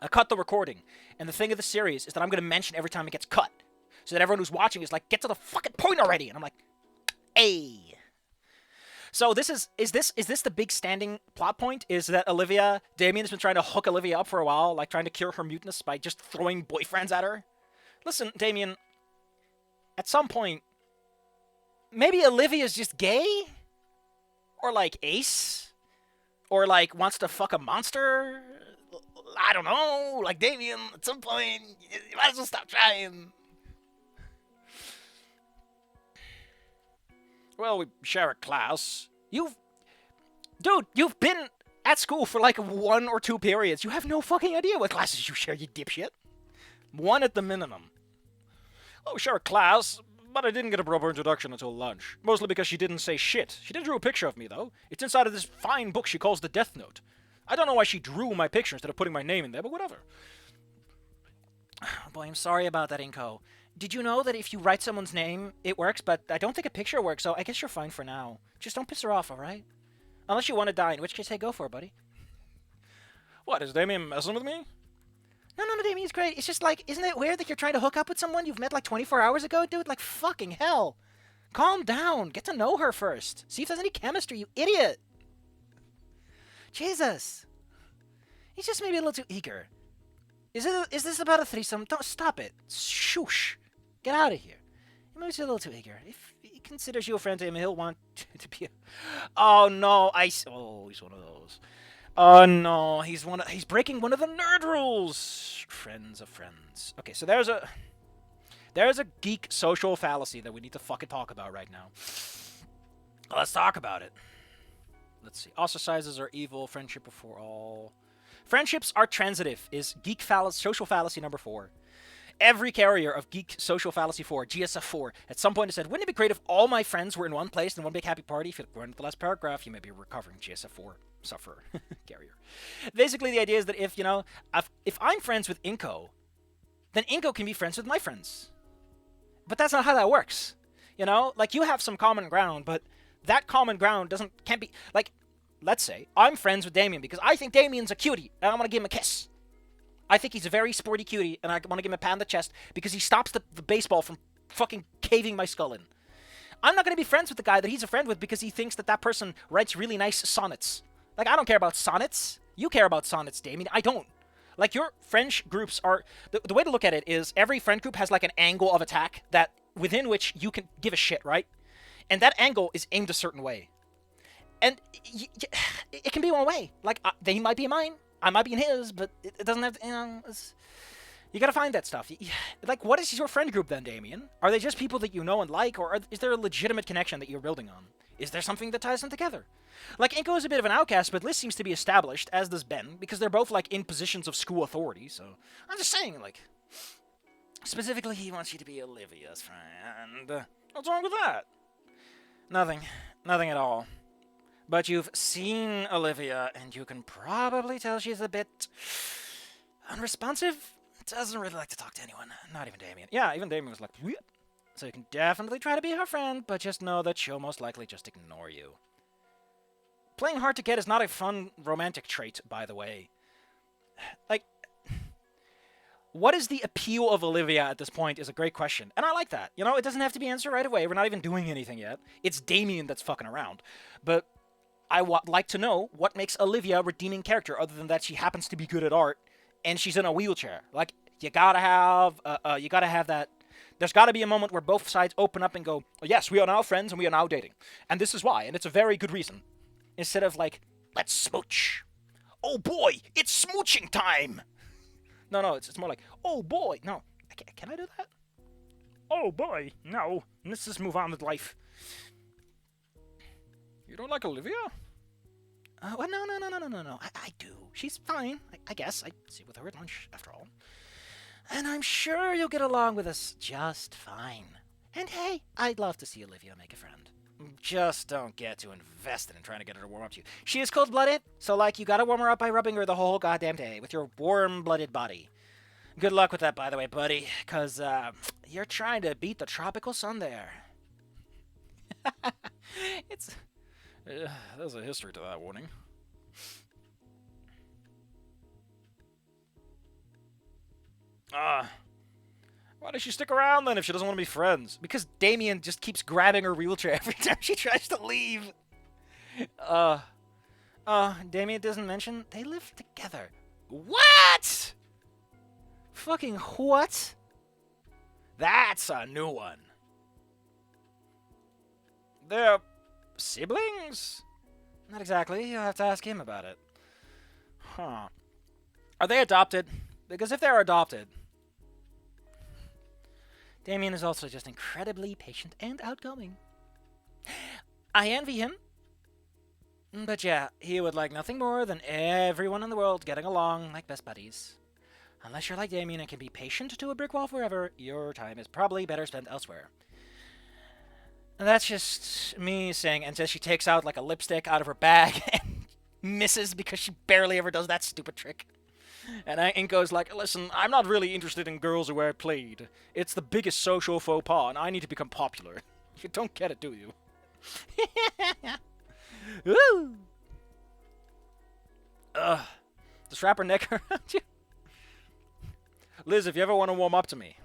I cut the recording, and the thing of the series is that I'm going to mention every time it gets cut, so that everyone who's watching is like, get to the fucking point already, and I'm like, hey. So is this the big standing plot point? Is that Damien's been trying to hook Olivia up for a while, like trying to cure her muteness by just throwing boyfriends at her? Listen, Damien, at some point, maybe Olivia's just gay? Or like Ace? Or like wants to fuck a monster? I don't know. Like Damien, at some point, you might as well stop trying. Well, we share a class. Dude, you've been at school for like 1 or 2 periods. You have no fucking idea what classes you share, you dipshit. 1 at the minimum. Well, we share a class, but I didn't get a proper introduction until lunch. Mostly because she didn't say shit. She did draw a picture of me, though. It's inside of this fine book she calls the Death Note. I don't know why she drew my picture instead of putting my name in there, but whatever. Boy, I'm sorry about that, Inko. Did you know that if you write someone's name, it works, but I don't think a picture works, so I guess you're fine for now. Just don't piss her off, alright? Unless you want to die, in which case, hey, go for it, buddy. What, is Damien messing with me? No, Damien's great. It's just like, isn't it weird that you're trying to hook up with someone you've met like 24 hours ago, dude? Like, fucking hell. Calm down. Get to know her first. See if there's any chemistry, you idiot. Jesus. He's just maybe a little too eager. Is this about a threesome? Don't stop it. Shoosh. Get out of here. Maybe he's a little too eager. If he considers you a friend to him, he'll want to be a... Oh, no. Oh, he's one of those. Oh, no. He's breaking one of the nerd rules. Friends of friends. Okay, so there's a geek social fallacy that we need to fucking talk about right now. Let's talk about it. Let's see. Ostracizers are evil. Friendship before all. Friendships are transitive is geek social fallacy number 4. Every carrier of Geek Social Fallacy 4, GSF4, at some point has said, wouldn't it be great if all my friends were in one place in one big happy party? If you go into the last paragraph, you may be a recovering GSF4 sufferer carrier. Basically, the idea is that if I'm friends with Inko, then Inko can be friends with my friends. But that's not how that works. Like, you have some common ground, but that common ground can't be, like, let's say I'm friends with Damien because I think Damien's a cutie, and I want to give him a kiss. I think he's a very sporty cutie, and I want to give him a pat on the chest because he stops the baseball from fucking caving my skull in. I'm not going to be friends with the guy that he's a friend with because he thinks that person writes really nice sonnets. Like, I don't care about sonnets. You care about sonnets, Damien. I don't. Like, your French groups are... The way to look at it is every friend group has, like, an angle of attack that within which you can give a shit, right? And that angle is aimed a certain way. And it can be one way. Like, they might be mine. I might be in his, but it doesn't have to, you gotta find that stuff. Like, what is your friend group then, Damien? Are they just people that you know and like, or is there a legitimate connection that you're building on? Is there something that ties them together? Like, Inko is a bit of an outcast, but Liz seems to be established, as does Ben, because they're both, like, in positions of school authority, so... I'm just saying, like... Specifically, he wants you to be Olivia's friend. What's wrong with that? Nothing. Nothing at all. But you've seen Olivia, and you can probably tell she's a bit unresponsive. Doesn't really like to talk to anyone. Not even Damien. Yeah, even Damien was like, Wheep. So you can definitely try to be her friend, but just know that she'll most likely just ignore you. Playing hard to get is not a fun romantic trait, by the way. Like, what is the appeal of Olivia at this point is a great question. And I like that. It doesn't have to be answered right away. We're not even doing anything yet. It's Damien that's fucking around. But I would like to know what makes Olivia a redeeming character other than that she happens to be good at art and she's in a wheelchair. Like, you gotta have that. There's gotta be a moment where both sides open up and go, yes, we are now friends and we are now dating. And this is why, and it's a very good reason. Instead of like, let's smooch. Oh boy, it's smooching time. No, it's more like, oh boy. No, can I do that? Oh boy, no. Let's just move on with life. You don't like Olivia? Well, no. I do. She's fine, I guess. I sit with her at lunch, after all. And I'm sure you'll get along with us just fine. And hey, I'd love to see Olivia make a friend. Just don't get too invested in trying to get her to warm up to you. She is cold-blooded, so, like, you gotta warm her up by rubbing her the whole goddamn day with your warm-blooded body. Good luck with that, by the way, buddy, because, you're trying to beat the tropical sun there. It's... there's a history to that warning. Why does she stick around then if she doesn't want to be friends? Because Damien just keeps grabbing her wheelchair every time she tries to leave. Damien doesn't mention they live together. What? Fucking what? That's a new one. They're siblings? Not exactly. You'll have to ask him about it. Huh. Are they adopted? Because if they're adopted... Damien is also just incredibly patient and outgoing. I envy him. But yeah, he would like nothing more than everyone in the world getting along like best buddies. Unless you're like Damien and can be patient to a brick wall forever, your time is probably better spent elsewhere. And that's just me saying, and so she takes out like a lipstick out of her bag and misses because she barely ever does that stupid trick. And Inko's like, listen, I'm not really interested in girls who wear plaid. It's the biggest social faux pas, and I need to become popular. You don't get it, do you? Woo! Just wrap her neck around you. Liz, if you ever want to warm up to me,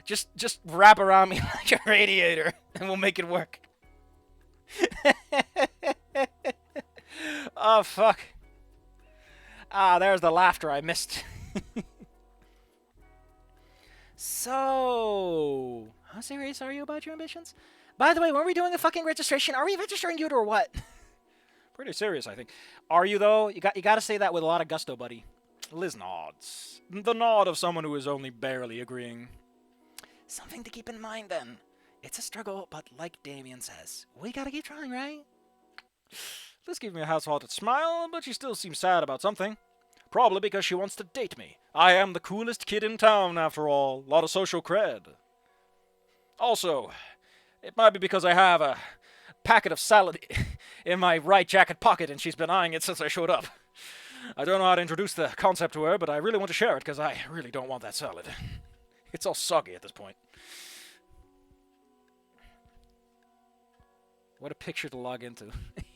just wrap around me like a radiator, and we'll make it work. Oh, fuck. There's the laughter I missed. So, how serious are you about your ambitions? By the way, when are we doing the fucking registration? Are we registering you or what? Pretty serious, I think. Are you, though? You got to say that with a lot of gusto, buddy. Liz nods. The nod of someone who is only barely agreeing. Something to keep in mind, then. It's a struggle, but like Damien says, we gotta keep trying, right? Liz gave me a half-hearted smile, but she still seems sad about something. Probably because she wants to date me. I am the coolest kid in town, after all. Lot of social cred. Also, it might be because I have a packet of salad in my right jacket pocket and she's been eyeing it since I showed up. I don't know how to introduce the concept to her, but I really want to share it because I really don't want that salad. It's all soggy at this point. What a picture to log into.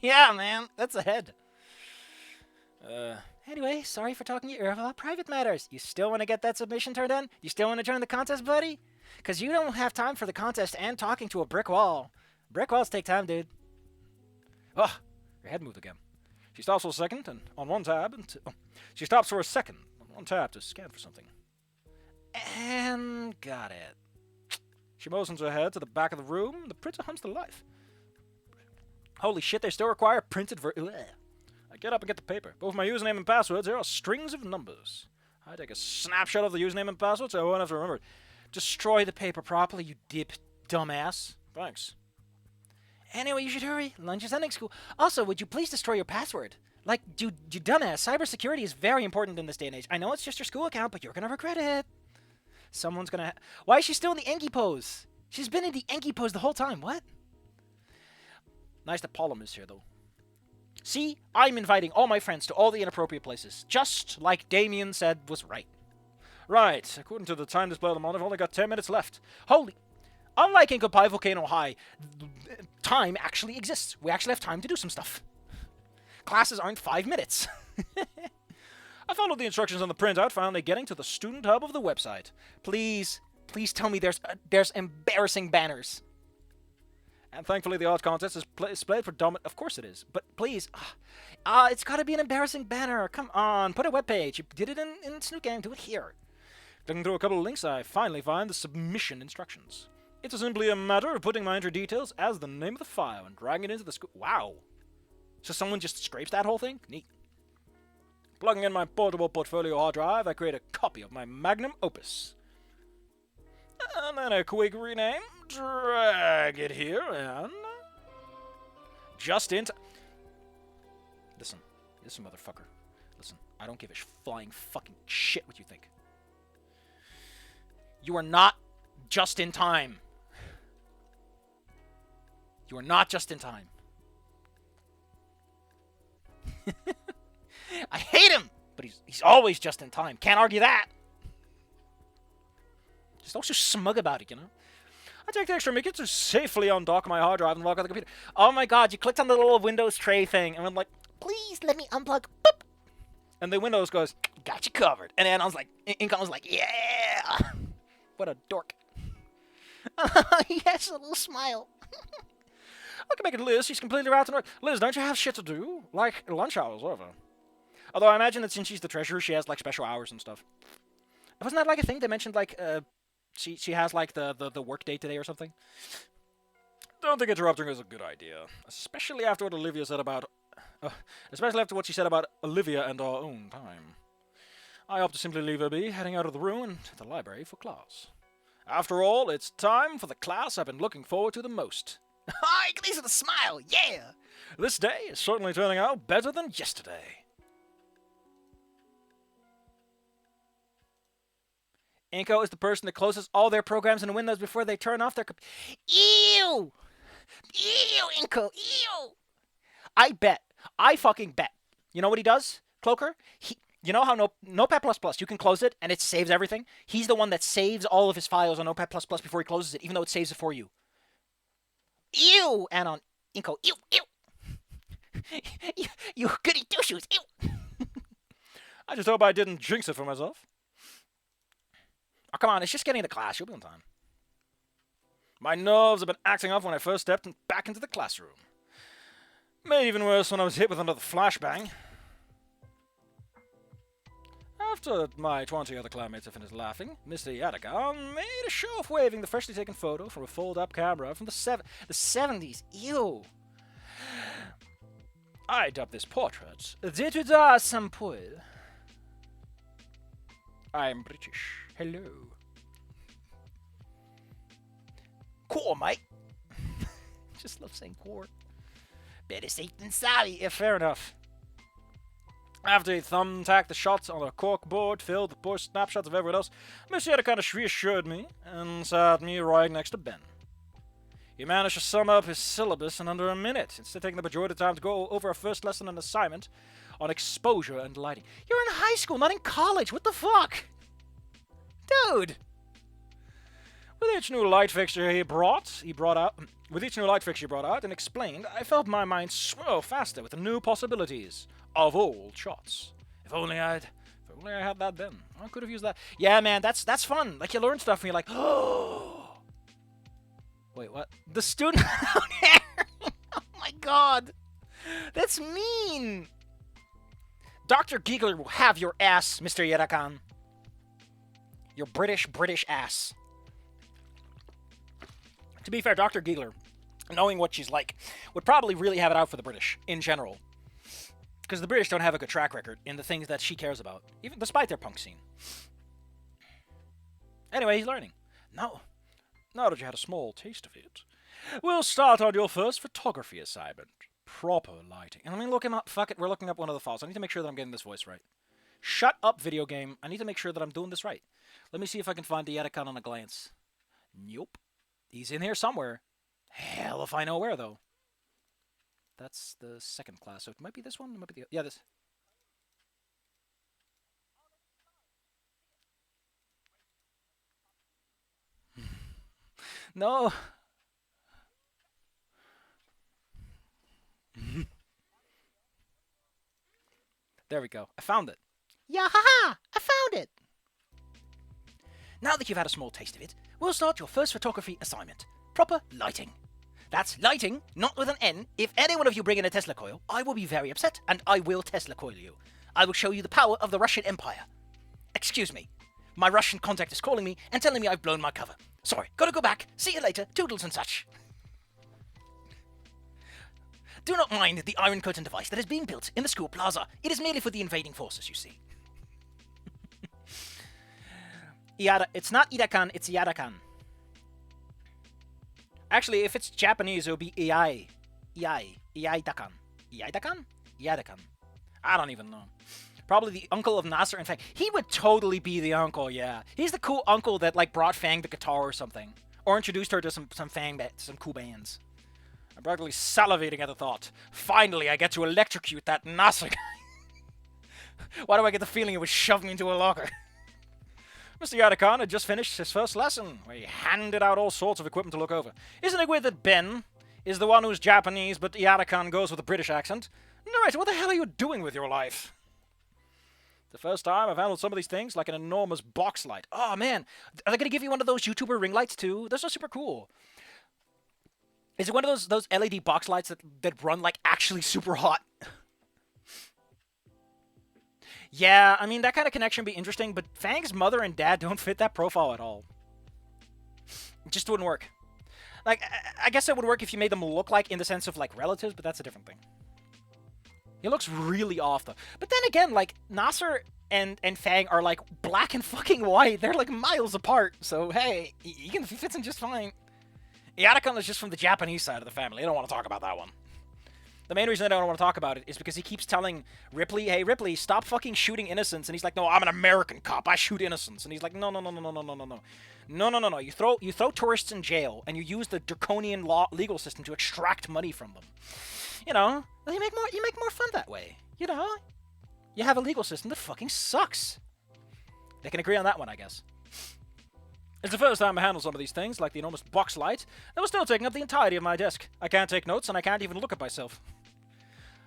Yeah, man, that's a head. Anyway, sorry for talking your ear off about private matters. You still want to get that submission turned in? You still want to join the contest, buddy? Because you don't have time for the contest and talking to a brick wall. Brick walls take time, dude. Oh, your head moved again. She stops for a second and on one tab. She stops for a second on one tab to scan for something. And got it. She motions her head to the back of the room. The printer hums to life. Holy shit, they still require printed I get up and get the paper. Both my username and passwords, there are strings of numbers. I take a snapshot of the username and password so I won't have to remember it. Destroy the paper properly, you dumbass. Thanks. Anyway, you should hurry. Lunch is ending school. Also, would you please destroy your password? Like, you dumbass. Cybersecurity is very important in this day and age. I know it's just your school account, but you're gonna regret it. Someone's gonna... Why is she still in the Enki pose? She's been in the Enki pose the whole time. What? Nice that Pollum is here, though. See, I'm inviting all my friends to all the inappropriate places, just like Damien said was right. Right, according to the time display on the monitor, I've only got 10 minutes left. Holy... Unlike in Goodbye Volcano High, time actually exists. We actually have time to do some stuff. Classes aren't 5 minutes. I followed the instructions on the printout, finally getting to the student hub of the website. Please tell me there's embarrassing banners. And thankfully the art contest is displayed for dominant. Of course it is. But please, it's got to be an embarrassing banner. Come on, put a webpage. You did it in Snoot Game. Do it here. Looking through a couple of links, I finally find the submission instructions. It's simply a matter of putting my entry details as the name of the file and dragging it into the school. Wow. So someone just scrapes that whole thing? Neat. Plugging in my portable portfolio hard drive, I create a copy of my magnum opus. And then a quick rename, drag it here, and... Just in time. Listen, motherfucker. Listen, I don't give a flying fucking shit what you think. You are not just in time. You are not just in time. I hate him, but he's always just in time. Can't argue that. Just also smug about it, you know? I take the extra minute to safely undock my hard drive and log out the computer. Oh my god, you clicked on the little Windows tray thing, and I'm like, please let me unplug. Boop. And the Windows goes, got you covered. And Anon's like, Incon was like, yeah! What a dork. He has a little smile. I can make a Liz. She's completely out to work. Liz, don't you have shit to do? Like, lunch hour's over. Although I imagine that since she's the treasurer, she has, like, special hours and stuff. Wasn't that, like, a thing? They mentioned, like, she has, like, the work day today or something? Don't think interrupting is a good idea. Especially after what Olivia said about... especially after what she said about Olivia and our own time. I opt to simply leave her be, heading out of the room and to the library for class. After all, it's time for the class I've been looking forward to the most. Hi, Gleason, a smile, yeah! This day is certainly turning out better than yesterday. Inko is the person that closes all their programs in Windows before they turn off their Ew! Ew, Inko, ew! I fucking bet. You know what he does, Cloaker? You know how Notepad++, you can close it and it saves everything? He's the one that saves all of his files on Notepad++ before he closes it, even though it saves it for you. Ew! Anon, Inko, ew, ew! you goody two-shoes, ew! I just hope I didn't jinx it for myself. Oh, come on, it's just getting to class. You'll be on time. My nerves have been acting up when I first stepped back into the classroom. Made even worse when I was hit with another flashbang. After my 20 other classmates had finished laughing, Mr. Yadakan made a show of waving the freshly taken photo from a fold-up camera from the 70s. Ew. I dubbed this portrait D'études Saint-Paul. I'm British. Hello. Cool, mate. Just love saying core. Better safe than sorry. Yeah, fair enough. After he thumbtacked the shots on a corkboard filled with poor snapshots of everyone else, Miss Yetta kind of reassured me and sat me right next to Ben. He managed to sum up his syllabus in under a minute, instead of taking the majority of the time to go over a first lesson and assignment on exposure and lighting. You're in high school, not in college. What the fuck? Dude! With each new light fixture he brought out and explained, I felt my mind swirl faster with the new possibilities of old shots. If only I had that then. I could have used that. Yeah, man, that's fun. Like, you learn stuff and you're like, oh. Wait, what? The student without hair. Oh my god. That's mean. Dr. Giegler will have your ass, Mr. Yerakan. Your British ass. To be fair, Dr. Giegler, knowing what she's like, would probably really have it out for the British, in general. Because the British don't have a good track record in the things that she cares about, even despite their punk scene. Anyway, he's learning. Now that you had a small taste of it, we'll start on your first photography assignment. Proper lighting. And I mean, fuck it, we're looking up one of the files. I need to make sure that I'm getting this voice right. Shut up, video game. I need to make sure that I'm doing this right. Let me see if I can find the Yetakan on a glance. Nope. He's in here somewhere. Hell if I know where, though. That's the second class, so it might be this one. It might be the... Yeah, this. No. There we go. I found it. Yeah, haha! I found it! Now that you've had a small taste of it, we'll start your first photography assignment. Proper lighting. That's lighting, not with an N. If any one of you bring in a Tesla coil, I will be very upset, and I will Tesla coil you. I will show you the power of the Russian Empire. Excuse me. My Russian contact is calling me and telling me I've blown my cover. Sorry, gotta go back. See you later, toodles and such. Do not mind the iron curtain device that is being built in the school plaza. It is merely for the invading forces, you see. It's not Irakan, it's Yarakan. Actually, if it's Japanese, it would be Iai. Iai-dakan. Iai-dakan? Iai-dakan. I don't even know. Probably the uncle of Nasser, in fact. He would totally be the uncle, yeah. He's the cool uncle that, like, brought Fang the guitar or something. Or introduced her to some cool bands. I'm practically salivating at the thought. Finally, I get to electrocute that Nasser guy. Why do I get the feeling it was shoved me into a locker? Mr. Yadakan had just finished his first lesson, where he handed out all sorts of equipment to look over. Isn't it weird that Ben is the one who's Japanese, but Yadakan goes with a British accent? No, right, what the hell are you doing with your life? The first time I've handled some of these things like an enormous box light. Oh man, are they gonna give you one of those YouTuber ring lights too? Those are super cool. Is it one of those LED box lights that run like actually super hot? Yeah, I mean that kind of connection would be interesting, but Fang's mother and dad don't fit that profile at all. It just wouldn't work. Like, I guess it would work if you made them look like in the sense of like relatives, but that's a different thing. He looks really off though. But then again, like Nasser and Fang are like black and fucking white. They're like miles apart. So hey, he fits in just fine. Yarakan is just from the Japanese side of the family. I don't want to talk about that one. The main reason I don't want to talk about it is because he keeps telling Ripley, hey, Ripley, stop fucking shooting innocents. And he's like, no, I'm an American cop. I shoot innocents. And he's like, no. You throw tourists in jail, and you use the draconian legal system to extract money from them. You know, you make more fun that way. You know, you have a legal system that fucking sucks. They can agree on that one, I guess. It's the first time I handle some of these things, like the enormous box light, that was still taking up the entirety of my desk. I can't take notes, and I can't even look at myself.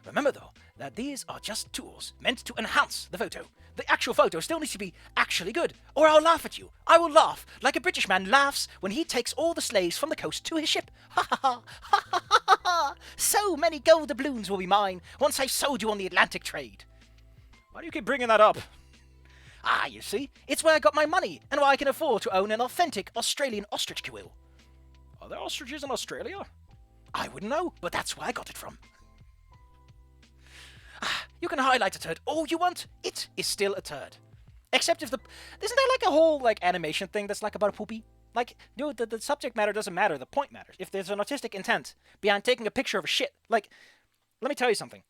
Remember, though, that these are just tools meant to enhance the photo. The actual photo still needs to be actually good, or I'll laugh at you. I will laugh like a British man laughs when he takes all the slaves from the coast to his ship. Ha ha ha, ha ha ha ha. So many gold doubloons will be mine once I've sold you on the Atlantic trade. Why do you keep bringing that up? Ah, you see, it's where I got my money, and why I can afford to own an authentic Australian ostrich quill. Are there ostriches in Australia? I wouldn't know, but that's where I got it from. Ah, you can highlight a turd all you want, it is still a turd. Except if isn't there like a whole like animation thing that's like about a poopy? Like, dude, the subject matter doesn't matter, the point matters. If there's an artistic intent behind taking a picture of a shit, like, let me tell you something.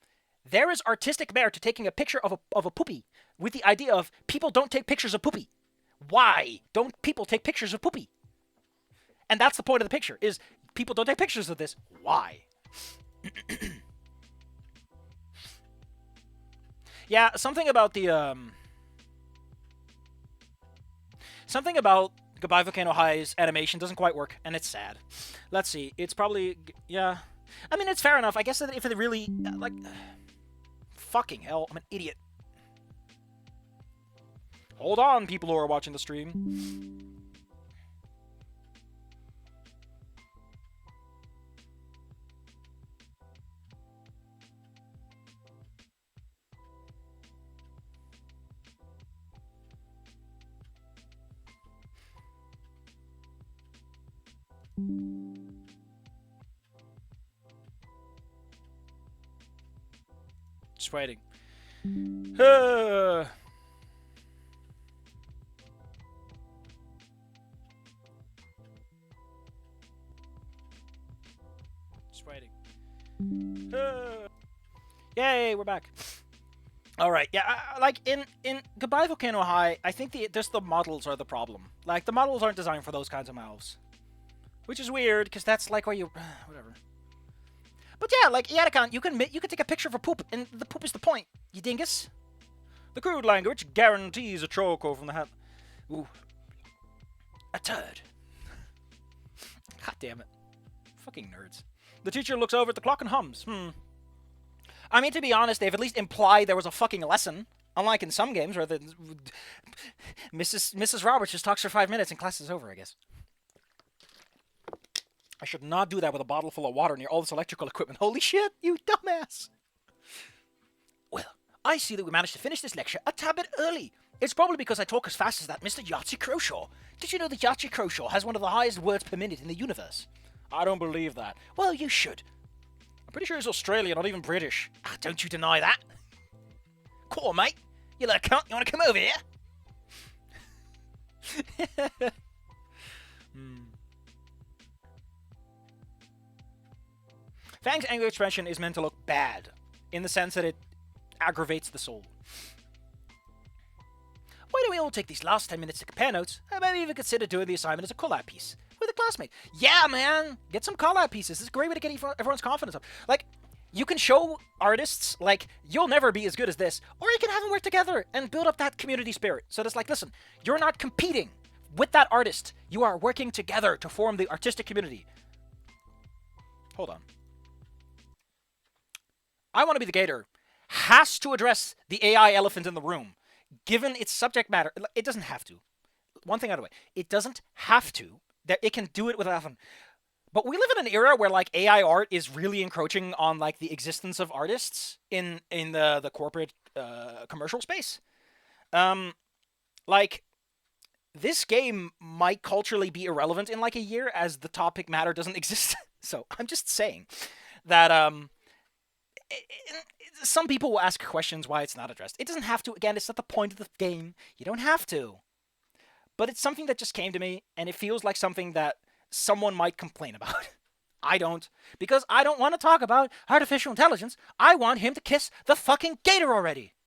There is artistic merit to taking a picture of a poopy with the idea of people don't take pictures of poopy. Why don't people take pictures of poopy? And that's the point of the picture, is people don't take pictures of this. Why? Yeah, something about the, something about Goodbye Volcano High's animation doesn't quite work, and it's sad. Let's see, it's probably, yeah. I mean, it's fair enough. I guess that if it really, like, fucking hell, I'm an idiot. Hold on, people who are watching the stream. Just waiting. Just waiting. Yay, we're back. All right, yeah, like in Goodbye Volcano High, I think just the models are the problem. Like the models aren't designed for those kinds of mouths, which is weird because that's like where you whatever. But yeah, like Yarakan, you can take a picture of a poop, and the poop is the point. You dingus. The crude language guarantees a choco from the hat. Ooh, a turd. God damn it, fucking nerds. The teacher looks over at the clock and hums. I mean, to be honest, they've at least implied there was a fucking lesson. Unlike in some games where Mrs. Roberts just talks for 5 minutes and class is over, I guess. I should not do that with a bottle full of water near all this electrical equipment. Holy shit, you dumbass! Well, I see that we managed to finish this lecture a tad bit early. It's probably because I talk as fast as that Mr. Yahtzee Croshaw. Did you know that Yahtzee Croshaw has one of the highest words per minute in the universe? I don't believe that. Well, you should. I'm pretty sure he's Australian, not even British. Ah, don't you deny that. Come on, mate. You little cunt, you want to come over here? Fang's angry expression is meant to look bad, in the sense that it aggravates the soul. Why don't we all take these last 10 minutes to compare notes, and maybe even consider doing the assignment as a call-out piece with a classmate? Yeah, man! Get some call-out pieces. This is a great way to get everyone's confidence up. Like, you can show artists, like, you'll never be as good as this, or you can have them work together and build up that community spirit. So it's like, listen, you're not competing with that artist. You are working together to form the artistic community. Hold on. I Want to Be the Gator has to address the AI elephant in the room. given its subject matter, it doesn't have to. One thing out of the way, it doesn't have to. That it can do it without. But we live in an era where like AI art is really encroaching on like the existence of artists in the corporate commercial space. Um, like this game might culturally be irrelevant in like a year as the topic matter doesn't exist. So I'm just saying that some people will ask questions why it's not addressed. It doesn't have to. Again, it's not the point of the game. You don't have to. But it's something that just came to me, and it feels like something that someone might complain about. I don't, because I don't want to talk about artificial intelligence. I want him to kiss the fucking gator already.